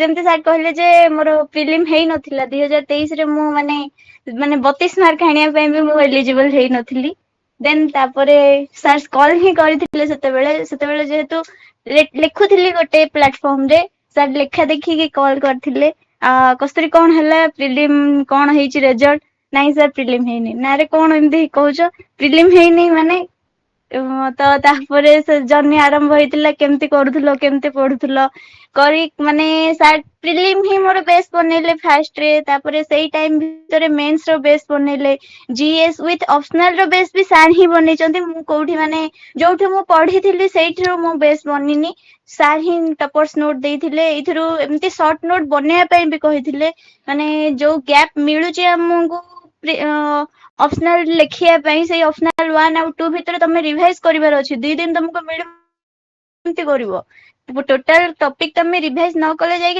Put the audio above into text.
ଯେମିତି ସାର୍ କହିଲେ ଯେ ମୋର ପ୍ରିଲିମ୍ ହେଇନଥିଲା 2023 ରେ ମୁଁ ମାନେ 32 ମାର୍କ ଆଣିବା ପାଇଁ ବି ମୁଁ ଏଲିଜିବଲ ହେଇନଥିଲି। ଦେନ୍ ତାପରେ ସାର୍ କଲ୍ ହିଁ କରିଥିଲେ ସେତେବେଳେ ଯେହେତୁ ଲେଖୁଥିଲି ଗୋଟେ ପ୍ଲାଟଫର୍ମ ରେ ସାର୍ ଲେଖା ଦେଖିକି କଲ୍ କରିଥିଲେ। କସ୍ତୁରୀ କଣ ହେଲା ପ୍ରିଲିମ୍ କଣ ହେଇଛି ରେଜଲ୍ଟ? ନାଇଁ ସାର୍ ପ୍ରିଲିମ୍ ହେଇନି। ନାରେ କଣ ଏମିତି କହୁଛ ପ୍ରିଲିମ୍ ହେଇନି ମାନେ ତ ତାପରେ ସେ ଜର୍ଣ୍ଣି ଆରମ୍ଭ ହେଇଥିଲା କେମିତି କରୁଥିଲ କେମିତି ପଢୁଥିଲ କରି ମାନେ ସାର୍ ପ୍ରିଲିମ୍ ହିଁ ମୋର ବେସ୍ ବନେଇଲେ ଫାର୍ଷ୍ଟରେ ତାପରେ ସେଇ ଟାଇମ ଭିତରେ ମେନ୍ସ ର ବେସ୍ ବନେଇଲେ। ଜିଏସ୍ ୱିଥ ଅପସନାଲ ର ବେସ୍ ବି ସାର୍ ହିଁ ବନେଇଛନ୍ତି ମୁଁ କୋଉଠି ମାନେ ଯୋଉଠି ମୁଁ ପଢିଥିଲି ସେଇଠିରୁ ମୁଁ ବେସ୍ ବନିନି। ସାର୍ ହିଁ ଟପର୍ସ ନୋଟ ଦେଇଥିଲେ ଏଇଥିରୁ ଏମିତି ସର୍ଟ ନୋଟ ବନେଇବା ପାଇଁ ବି କହିଥିଲେ। ମାନେ ଯୋଉ ଗ୍ୟାପ ମିଳୁଛି ଆମକୁ ଅପସନାଲ ଲେଖିବା ପାଇଁ ସେଇ ଅପସନାଲ 1 ଆଉ 2 ଭିତରେ ତମେ ରିଭାଇଜ କରିବାର ଅଛି 2 ଦିନ ତମକୁ ମିଳିବ କେମିତି କରିବ ଟୋଟାଲ ଟପିକ ତମେ ରିଭାଇଜ ନ କଲେ ଯାଇକି